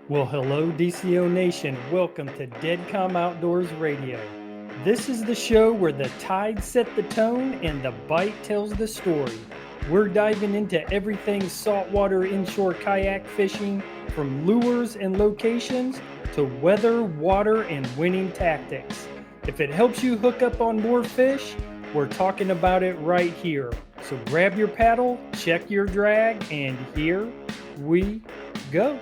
Well, hello, DCO Nation. Welcome to Deadcom Outdoors Radio. This is the show where the tide set the tone and the bite tells the story. We're diving into everything saltwater inshore kayak fishing, from lures and locations to weather, water, and winning tactics. If it helps you hook up on more fish, we're talking about it right here. So grab your paddle, check your drag, and here we go.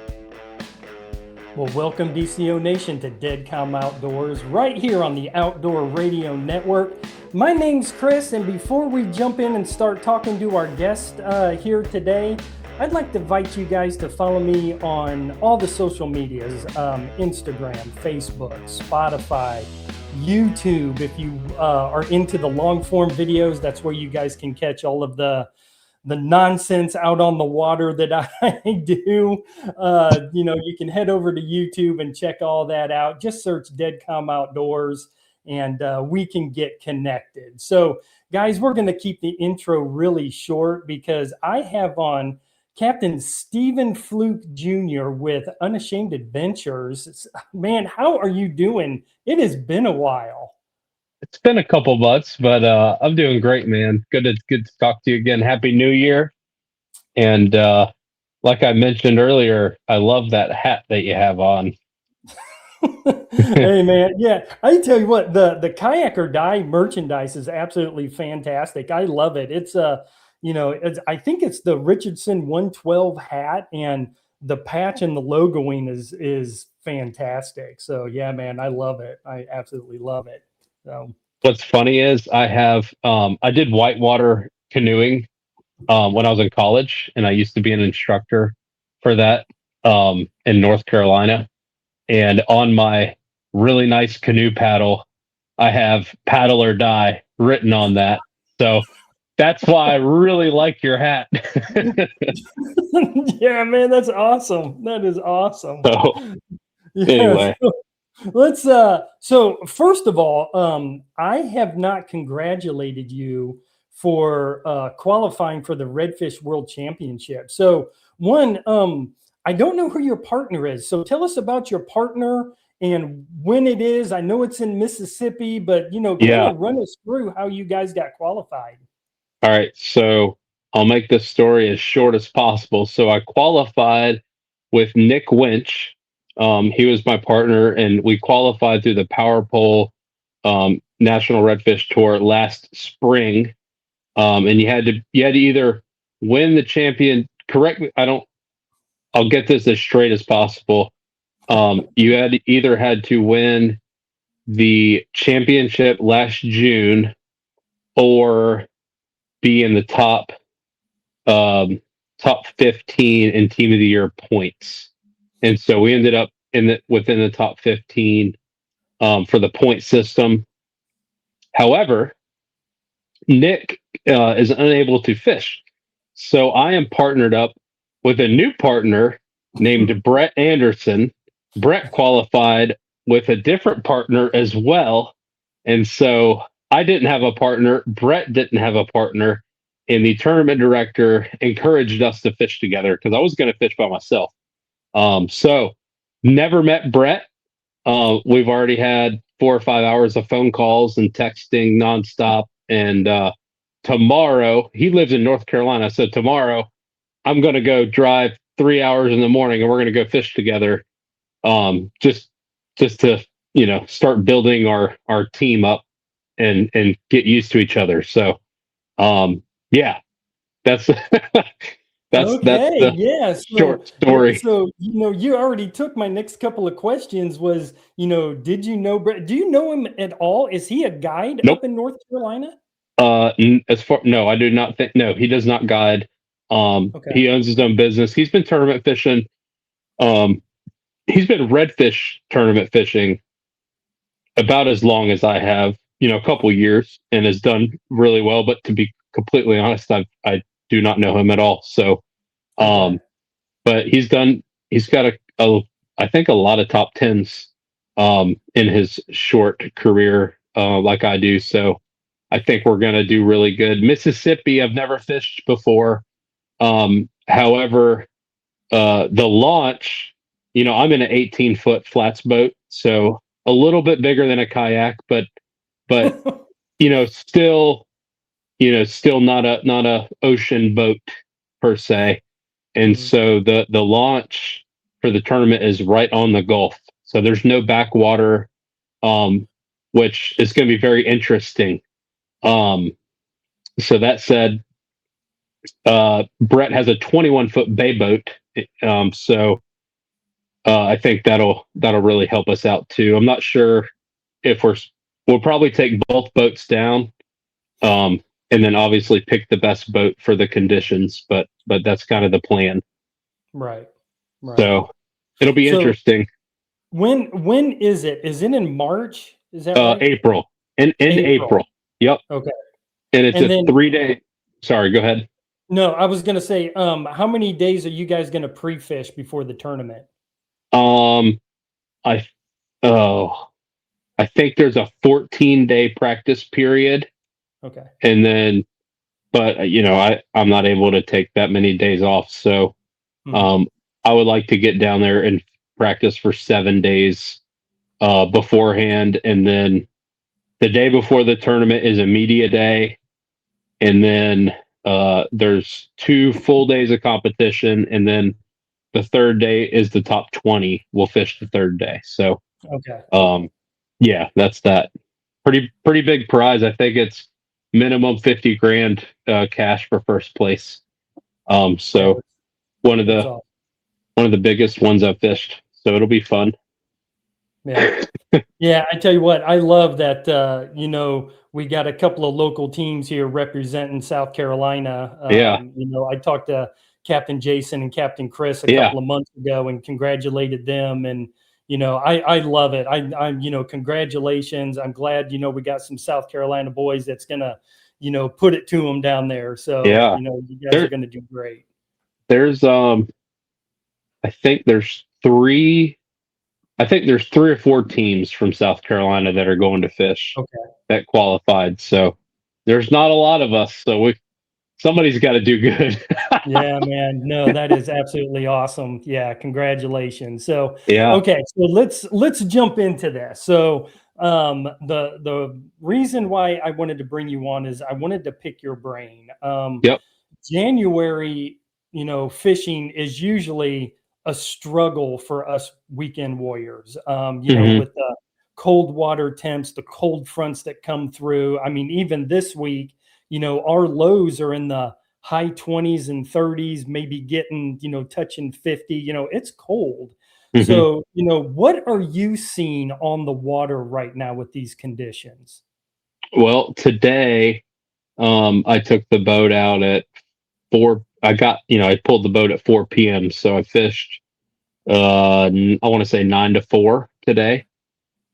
Well, welcome DCO Nation to Deadcom Outdoors, right here on the Outdoor Radio Network. My name's Chris, and before we jump in and start talking to our guest here today, I'd like to invite you guys to follow me on all the social medias, Instagram, Facebook, Spotify, YouTube. If you are into the long form videos, that's where you guys can catch all of the nonsense out on the water that I do. You can head over to YouTube and check all that out. Just search Deadcom Outdoors and we can get connected. So guys, we're going to keep the intro really short because I have on Captain Stephen Flook Jr. with Unashamed Adventures. Man, how are you doing? It has been a while. It's been a couple months, but I'm doing great, man. Good to talk to you again. Happy New Year. And like I mentioned earlier, I love that hat that you have on. Hey man, yeah. I tell you what, the kayak or die merchandise is absolutely fantastic. I love it. It's I think it's the Richardson 112 hat, and the patch and the logoing is fantastic. So yeah, man, I love it. I absolutely love it. So What's funny is I did whitewater canoeing when I was in college, and I used to be an instructor for that in North Carolina. And on my really nice canoe paddle, I have paddle or die written on that. So that's why I really like your hat. yeah, man, that's awesome. That is awesome. So Yes. anyway, Let's so first of all, I have not congratulated you for qualifying for the Redfish World Championship. So one, I don't know who your partner is. So tell us about your partner and when it is. I know it's in Mississippi, but kind yeah. of run us through how you guys got qualified. All right. So I'll make this story as short as possible. So I qualified with Nick Winch. He was my partner, and we qualified through the Power Pole National Redfish Tour last spring. And you had to either win the champion. Correct me. I'll get this as straight as possible. You had to win the championship last June, or be in the top 15 in team of the year points. And so we ended up within the top 15 for the point system. However, Nick is unable to fish. So I am partnered up with a new partner named Brett Anderson. Brett qualified with a different partner as well. And so I didn't have a partner. Brett didn't have a partner. And the tournament director encouraged us to fish together because I was going to fish by myself. So never met Brett. We've already had 4 or 5 hours of phone calls and texting nonstop. And tomorrow, he lives in North Carolina. So tomorrow, I'm going to go drive 3 hours in the morning, and we're going to go fish together. Just to start building our team up and get used to each other. So yeah, that's that's Okay, the yeah. short story. So you already took my next couple of questions. Was did you know Brett? Do you know him at all? Is he a guide Nope. up in North Carolina? As far no, I do not think. No, he does not guide. Okay. He owns his own business. He's been tournament fishing. Um, he's been redfish tournament fishing about as long as I have. A couple years, and has done really well. But to be completely honest, I do not know him at all. So, Okay. but he's got I think a lot of top tens in his short career, like I do. So I think we're going to do really good. Mississippi, I've never fished before. However, the launch I'm in an 18-foot flats boat, so a little bit bigger than a kayak, but still still not a ocean boat per se. And Mhm. so the launch for the tournament is right on the Gulf, so there's no backwater, um, which is going to be very interesting. Um, so that said, Brett has a 21-foot bay boat, so I think that'll really help us out too. I'm not sure if we'll probably take both boats down, um, and then obviously pick the best boat for the conditions. But that's kind of the plan. Right. Right. So it'll be So interesting. when is it? Is it in March? Is that right? April, in April. April. Yep, Okay. and it's And a then 3-day. Sorry, go ahead. no, I was gonna say, how many days are you guys gonna pre-fish before the tournament? Um, I oh, I think there's a 14-day practice period, Okay. and then, but I'm not able to take that many days off, so Mhm. um, I would like to get down there and practice for 7 days beforehand, and then the day before the tournament is a media day, and then there's 2 full days of competition, and then the third day is the top 20 will fish the third day. So Okay. yeah, that's that. Pretty big prize. I think it's minimum 50 grand cash for first place. Yeah, So one of that's the awesome. one of the biggest ones I've fished. So it'll be fun. Yeah. Yeah, I tell you what, I love that, we got a couple of local teams here representing South Carolina. Yeah, I talked to Captain Jason and Captain Chris a yeah, couple of months ago and congratulated them. And, I love it. Congratulations. I'm glad, we got some South Carolina boys that's gonna, put it to them down there. So, yeah. you guys are There, gonna do great. there's I think there's three. I think there's 3 or 4 teams from South Carolina that are going to fish Okay. that qualified. So there's not a lot of us. So somebody's got to do good. Yeah, man. No, that is absolutely awesome. Yeah, congratulations. So, Yeah. okay, so let's jump into this. So, the reason why I wanted to bring you on is I wanted to pick your brain. Yep. January, fishing is usually a struggle for us weekend warriors. Hmm. With the cold water temps, the cold fronts that come through. I mean, even this week, our lows are in the high 20s and 30s, maybe getting, touching 50. It's cold. Hmm. So, what are you seeing on the water right now with these conditions? Well, today, I took the boat out at 4. I pulled the boat at 4 p.m. So I fished, I want to say 9 to 4 today.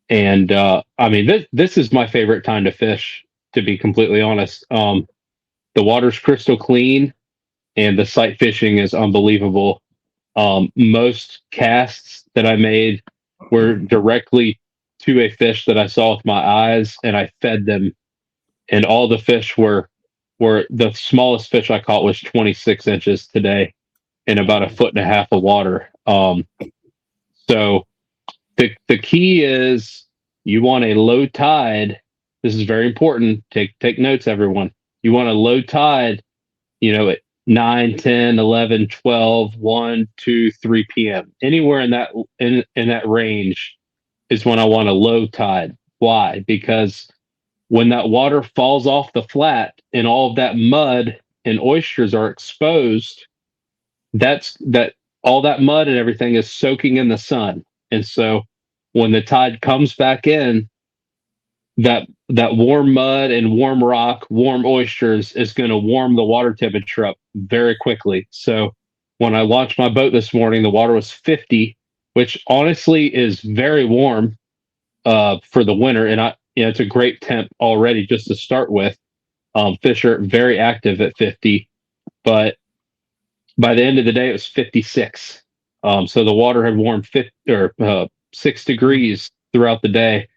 And I mean, this is my favorite time to fish, to be completely honest. The water's crystal clean, and the sight fishing is unbelievable. Most casts that I made were directly to a fish that I saw with my eyes, and I fed them. And all the fish were the smallest fish I caught was 26 inches today, in about a Mm, foot and a half of water. So the key is you want a low tide. This is very important. Take notes, everyone. You want a low tide, at 9, 10, 11, 12, 1, 2, 3 p.m. Anywhere in that range is when I want a low tide. Why? Because when that water falls off the flat and all of that mud and oysters are exposed, that all that mud and everything is soaking in the sun. And so when the tide comes back in, that warm mud and warm rock, warm oysters is going to warm the water temperature up very quickly. So when I launched my boat this morning, the water was 50, which honestly is very warm for the winter. And it's a great temp already just to start with. Fish are very active at 50, but by the end of the day, it was 56. So the water had warmed 50 or 6 degrees throughout the day,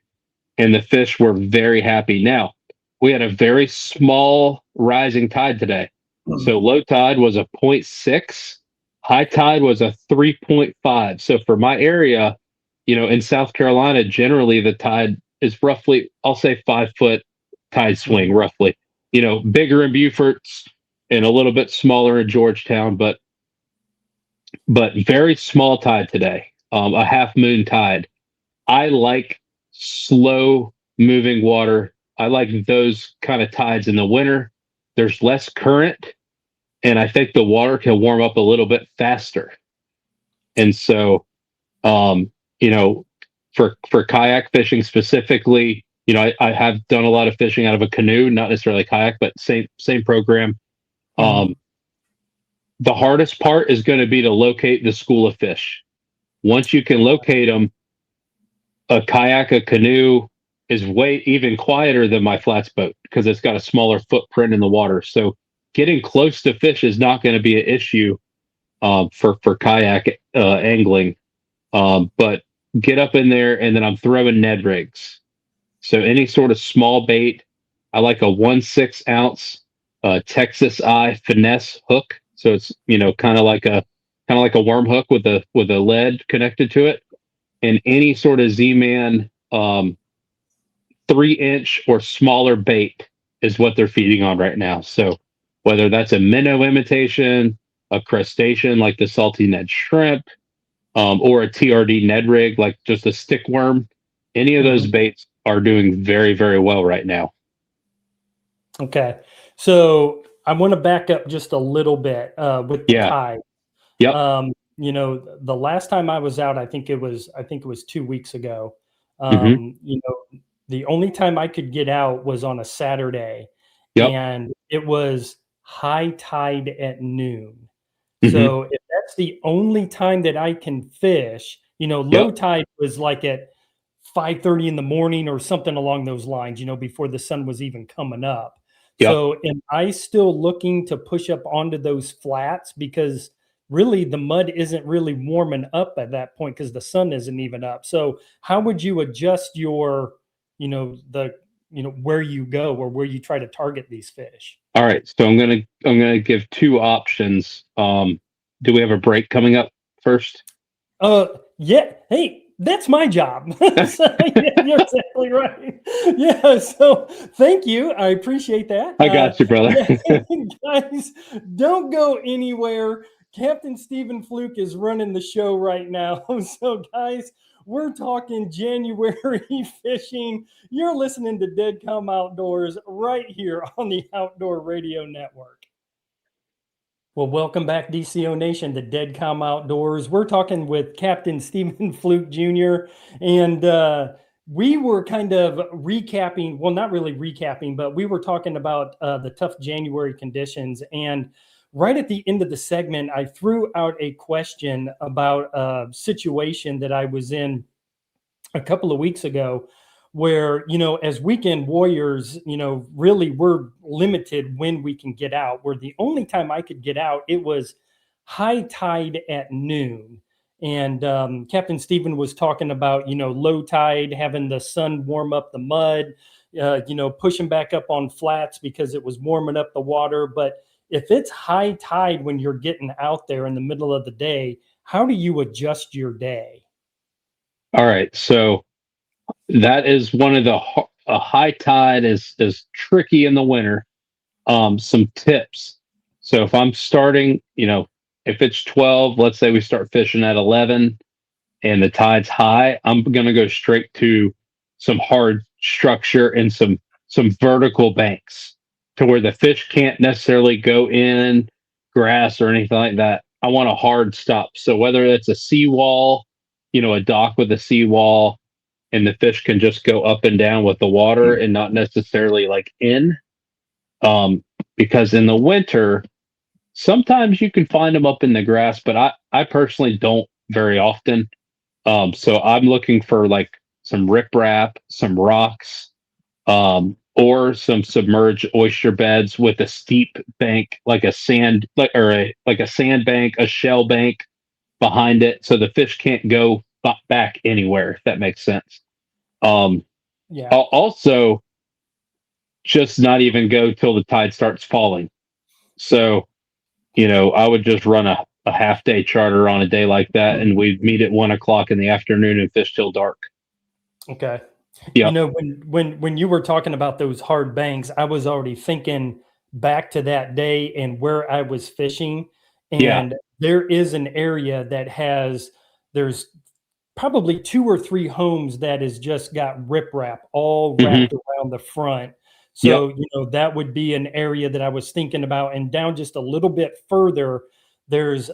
and the fish were very happy. Now, we had a very small rising tide today. So mm, low tide was a point 0.6, high tide was a 3.5. So for my area, in South Carolina, generally the tide is roughly, I'll say 5 foot tide swing, roughly. Bigger in Beaufort's and a little bit smaller in Georgetown, but very small tide today. A half moon tide. I like slow moving water. I like those kind of tides in the winter. There's less current, and I think the water can warm up a little bit faster. And so, you know, for kayak fishing specifically, I have done a lot of fishing out of a canoe, not necessarily kayak, but same program. The hardest part is going to be to locate the school of fish. Once you can locate them, a kayak, a canoe is way even quieter than my flats boat because it's got a smaller footprint in the water. So getting close to fish is not going to be an issue for kayak angling. But get up in there, and then I'm throwing Ned rigs. So any sort of small bait. I like a 1/6 ounce Texas eye finesse hook. So it's kind of like a worm hook with a lead connected to it, and any sort of Z-Man 3-inch or smaller bait is what they're feeding on right now. So whether that's a minnow imitation, a crustacean like the salty Ned shrimp, or a TRD Ned rig like just a stick worm, any of those baits are doing very, very well right now. Okay, so I want to back up just a little bit with the tide. Yep. The last time I was out, I think it was 2 weeks ago. The only time I could get out was on a Saturday, and it was high tide at noon. So if that's the only time that I can fish, low tide was like at 5:30 in the morning or something along those lines, before the sun was even coming up. So am I still looking to push up onto those flats? Because really the mud isn't really warming up at that point because the sun isn't even up. So how would you adjust your, where you go or where you try to target these fish? All right. So I'm gonna give two options. Do we have a break coming up first? Yeah. Hey, that's my job. So, yeah, you're exactly right. Yeah. So thank you. I appreciate that. I got you, brother. Guys, don't go anywhere. Captain Stephen Flook is running the show right now. So, guys, we're talking January fishing. You're listening to Dead Come Outdoors right here on the Outdoor Radio Network. Well, welcome back, DCO Nation, to Dead Come Outdoors. We're talking with Captain Stephen Flook Jr. And we were kind of recapping, well, not really recapping, but we were talking about the tough January conditions. And right at the end of the segment, I threw out a question about a situation that I was in a couple of weeks ago where, as weekend warriors, really we're limited when we can get out. Where the only time I could get out, it was high tide at noon. And Captain Stephen was talking about, low tide, having the sun warm up the mud, pushing back up on flats because it was warming up the water. But if it's high tide when you're getting out there in the middle of the day, how do you adjust your day? All right. So that is one of the high tide is tricky in the winter. Some tips. So if I'm starting, if it's 12, let's say we start fishing at 11 and the tide's high, I'm going to go straight to some hard structure and some vertical banks to where the fish can't necessarily go in grass or anything like that. I want a hard stop. So whether it's a seawall, a dock with a seawall, and the fish can just go up and down with the water and not necessarily like in. Because in the winter, sometimes you can find them up in the grass, but I personally don't very often. So I'm looking for like some riprap, some rocks, or some submerged oyster beds with a steep bank, like a sand, like a sand bank, a shell bank behind it, so the fish can't go back anywhere. If that makes sense. Yeah. I'll also just not even go till the tide starts falling. So, I would just run a half day charter on a day like that, and we'd meet at 1 o'clock in the afternoon and fish till dark. Okay. Yep. When you were talking about those hard banks, I was already thinking back to that day and where I was fishing. Yeah. And there is an area that there's probably 2 or 3 homes that has just got riprap all wrapped around the front. Yep. So, that would be an area that I was thinking about. And down just a little bit further, there's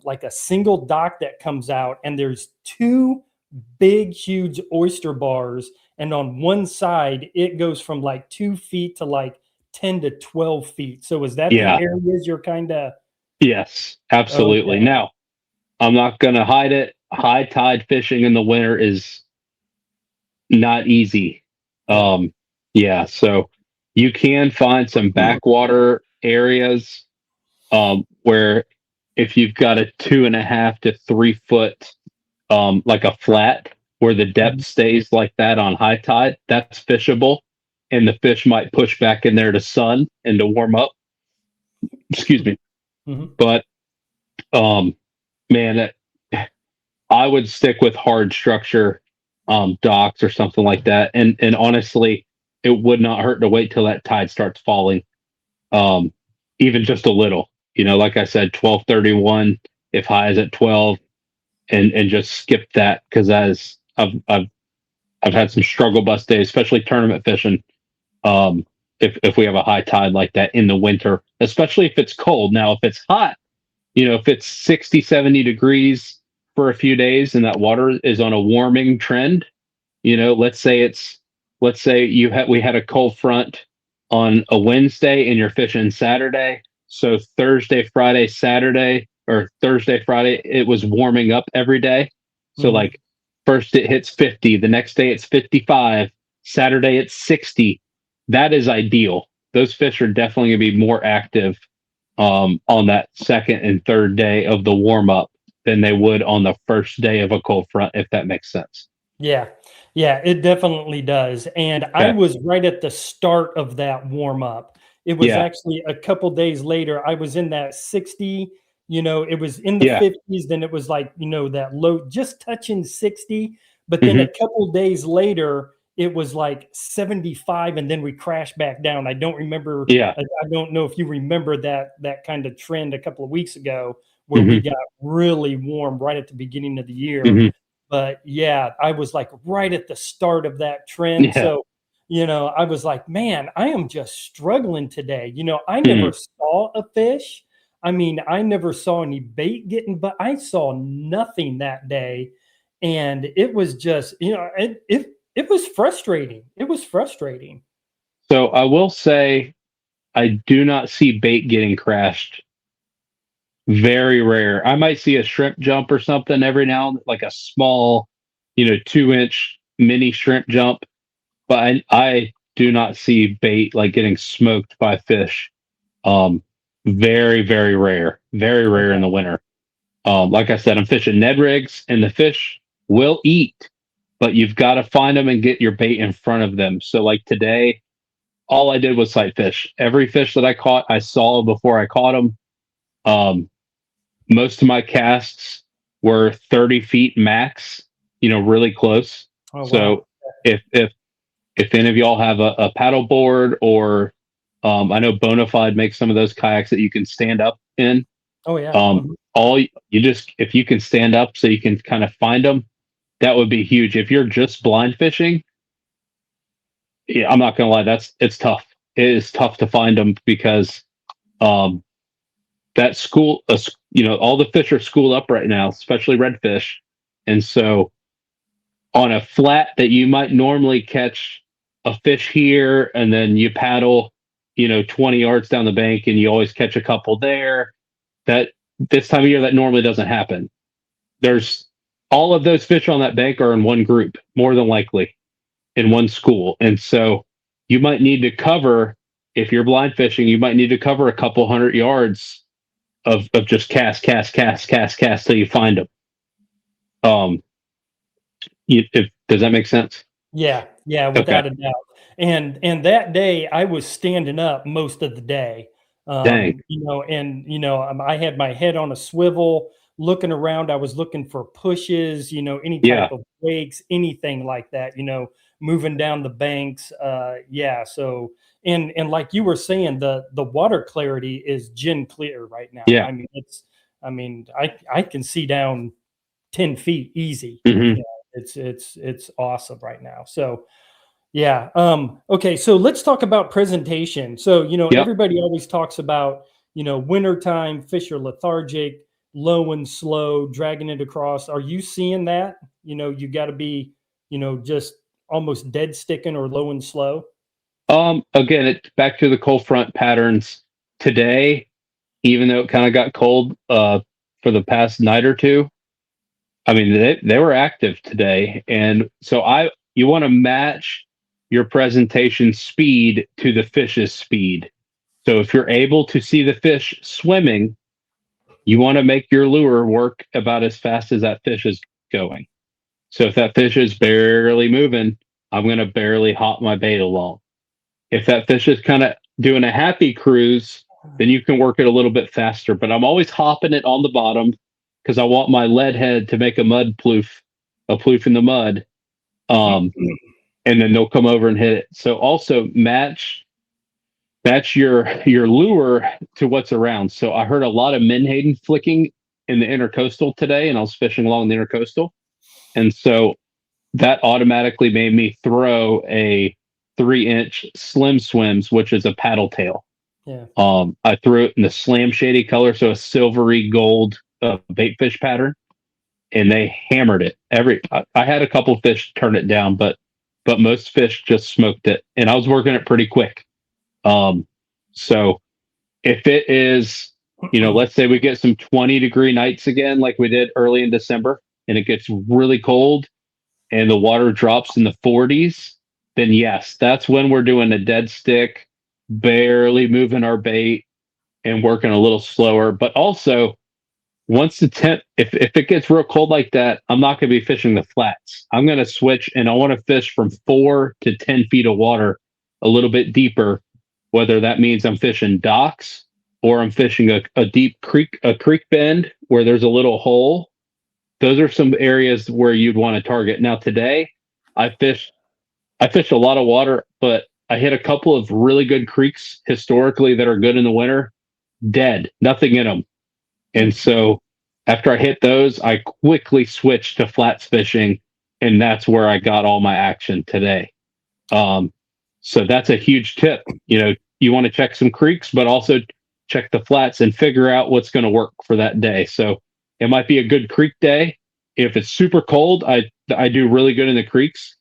like a single dock that comes out, and there's 2 big, huge oyster bars. And on one side, it goes from like 2 feet to like 10 to 12 feet. So is that the Yeah. areas you're kind of? Yes, absolutely. Okay. Now, I'm not going to hide it. High tide fishing in the winter is not easy. Yeah, so you can find some backwater areas where if you've got a 2.5 to 3 foot like a flat where the depth stays like that on high tide, that's fishable, and the fish might push back in there to sun and to warm up. Excuse me. But man, I would stick with hard structure docks or something like that, and honestly, it would not hurt to wait till that tide starts falling, even just a little. Like I said, 12:31 if high is at 12, and just skip that, because as I've had some struggle bus days, especially tournament fishing. If we have a high tide like that in the winter, especially if it's cold. Now, if it's hot, if it's 60, 70 degrees for a few days and that water is on a warming trend, let's say we had a cold front on a Wednesday and you're fishing Saturday. So Thursday, Friday, Saturday, or Thursday, Friday, it was warming up every day. So like first it hits 50, the next day it's 55, Saturday it's 60. That is ideal. Those fish are definitely going to be more active on that second and third day of the warm up than they would on the first day of a cold front, if that makes sense. Yeah, it definitely does. And I was right at the start of that warm up. It was actually a couple days later. I was in that 60, it was in the 50s. Then it was like, that low, just touching 60. But then a couple days later, it was like 75, and then we crashed back down. I don't remember. Yeah. I don't know if you remember that kind of trend a couple of weeks ago where we got really warm right at the beginning of the year. But yeah, I was like right at the start of that trend. Yeah. So, I was like, man, I am just struggling today. I never saw a fish. I mean, I never saw any bait getting, but I saw nothing that day. And it was just, it was frustrating. It was frustrating. So I will say, I do not see bait getting crashed. Very rare. I might see a shrimp jump or something every now and then, like a small, 2-inch mini shrimp jump. But I do not see bait like getting smoked by fish. Very, very rare. Very rare in the winter. Like I said, I'm fishing Ned rigs, and the fish will eat, but you've got to find them and get your bait in front of them. So like today, all I did was sight fish. Every fish that I caught, I saw before I caught them. Most of my casts were 30 feet max, really close. Oh, wow. So if any of y'all have a paddle board, or I know Bonafide makes some of those kayaks that you can stand up in. Oh yeah. If you can stand up so you can kind of find them, that would be huge. If you're just blind fishing, yeah, I'm not gonna lie, it's tough. It is tough to find them because that school, all the fish are schooled up right now, especially redfish, and so on a flat that you might normally catch a fish here, and then you paddle, 20 yards down the bank, and you always catch a couple there. That this time of year, that normally doesn't happen. There's all of those fish on that bank are in one group, more than likely, in one school, and so you might need to cover, if you're blind fishing, you might need to cover a couple 100 yards of just cast till you find them. Does that make sense? Yeah, without a doubt. And that day I was standing up most of the day. Dang. I had my head on a swivel looking around. I was looking for pushes, any Yeah. type of wakes, anything like that, moving down the banks. So, and like you were saying, the water clarity is gin clear right now. Yeah. I can see down 10 feet easy. Hmm. It's awesome right now. So, yeah. Okay. So let's talk about presentation. So, Yep. everybody always talks about, wintertime, fish are lethargic, low and slow, dragging it across. Are you seeing that? You got to be, just almost dead sticking or low and slow. Again, it's back to the cold front patterns today, even though it kind of got cold for the past night or two. I mean, they were active today. And so you want to match your presentation speed to the fish's speed. So if you're able to see the fish swimming, you want to make your lure work about as fast as that fish is going. So if that fish is barely moving, I'm going to barely hop my bait along. If that fish is kind of doing a happy cruise, then you can work it a little bit faster. But I'm always hopping it on the bottom because I want my lead head to make a ploof in the mud. And then they'll come over and hit it. So also match your lure to what's around. So I heard a lot of menhaden flicking in the intercoastal today, and I was fishing along the intercoastal. And so that automatically made me throw a 3-inch slim swims, which is a paddle tail. Yeah. I threw it in the slam shady color, so a silvery gold bait fish pattern, and they hammered it. I had a couple fish turn it down, but most fish just smoked it, and I was working it pretty quick. So if it is, let's say we get some 20-degree nights again, like we did early in December, and it gets really cold and the water drops in the 40s, then yes, that's when we're doing a dead stick, barely moving our bait and working a little slower. But also, once the temp, if it gets real cold like that, I'm not going to be fishing the flats. I'm going to switch, and I want to fish from 4 to 10 feet of water, a little bit deeper, whether that means I'm fishing docks or I'm fishing a deep creek bend where there's a little hole. Those are some areas where you'd want to target. Now today, I fished a lot of water, but I hit a couple of really good creeks historically that are good in the winter, dead, nothing in them. And so after I hit those, I quickly switched to flats fishing, and that's where I got all my action today. So that's a huge tip. You want to check some creeks, but also check the flats and figure out what's going to work for that day. So it might be a good creek day. If it's super cold, I do really good in the creeks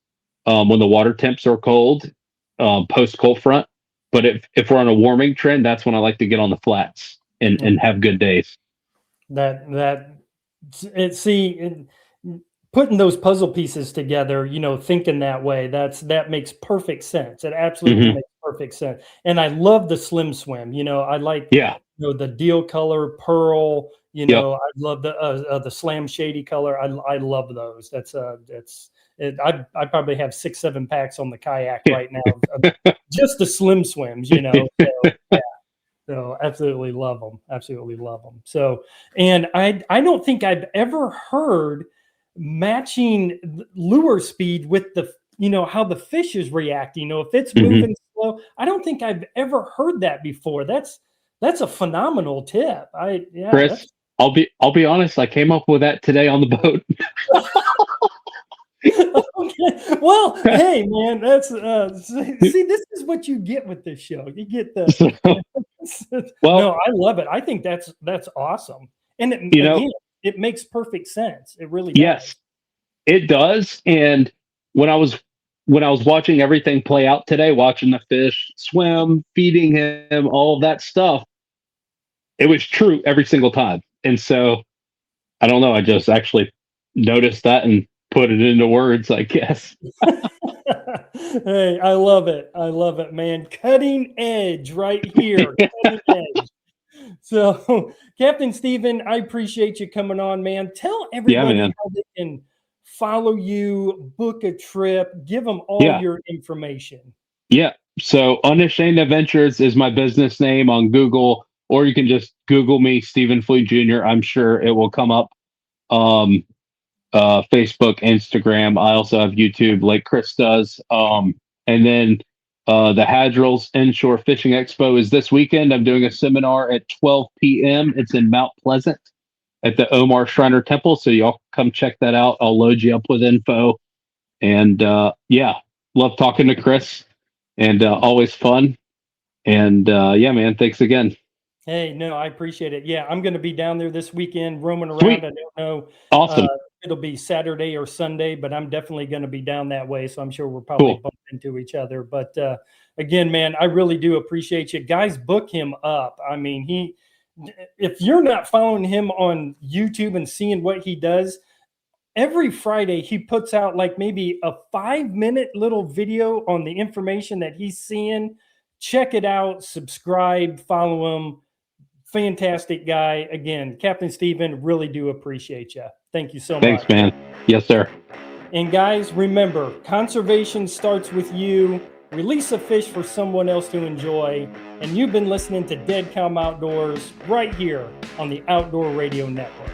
when the water temps are cold, post cold front. But if we're on a warming trend, that's when I like to get on the flats and have good days. Putting those puzzle pieces together, thinking that way, that makes perfect sense. It absolutely makes perfect sense. And I love the slim swim. I like the deal color pearl. I love the slam shady color. I love those. I probably have 6-7 packs on the kayak right now, just the slim swims. So, yeah. So absolutely love them. Absolutely love them. So, and I don't think I've ever heard matching lure speed with the, how the fish is reacting. If it's moving slow, I don't think I've ever heard that before. That's a phenomenal tip. Chris, I'll be honest. I came up with that today on the boat. Okay. Well, hey man, that's see, this is what you get with this show. You get the no, I love it. I think that's awesome. And it makes perfect sense. It really does. Yes, it does. And when I was watching everything play out today, watching the fish swim, feeding him, all of that stuff, it was true every single time. And so I don't know, I just actually noticed that and put it into words, I guess. Hey, I love it. I love it, man. Cutting edge right here. Cutting edge. So, Captain Stephen, I appreciate you coming on, man. Tell everybody how they can follow you, book a trip, give them all your information. Yeah. So Unashamed Adventures is my business name on Google, or you can just Google me, Stephen Flook Jr. I'm sure it will come up. Um, Facebook, Instagram. I also have YouTube, like Chris does. And then the Hadril's Inshore Fishing Expo is this weekend. I'm doing a seminar at 12 p.m. It's in Mount Pleasant at the Omar Shriner Temple. So y'all come check that out. I'll load you up with info. And yeah, love talking to Chris, and always fun. And yeah, man, thanks again. Hey, no, I appreciate it. Yeah, I'm going to be down there this weekend roaming Sweet. around. I don't know. Awesome. It'll be Saturday or Sunday, but I'm definitely going to be down that way. So I'm sure we'll probably bump into each other. But again, man, I really do appreciate you guys. Book him up. I mean, if you're not following him on YouTube and seeing what he does, every Friday he puts out like maybe a 5-minute little video on the information that he's seeing. Check it out, subscribe, follow him. Fantastic guy. Again, Captain Stephen, really do appreciate you. Thank you so much. Thanks, man. Yes, sir. And guys, remember, conservation starts with you. Release a fish for someone else to enjoy. And you've been listening to Dead Calm Outdoors right here on the Outdoor Radio Network.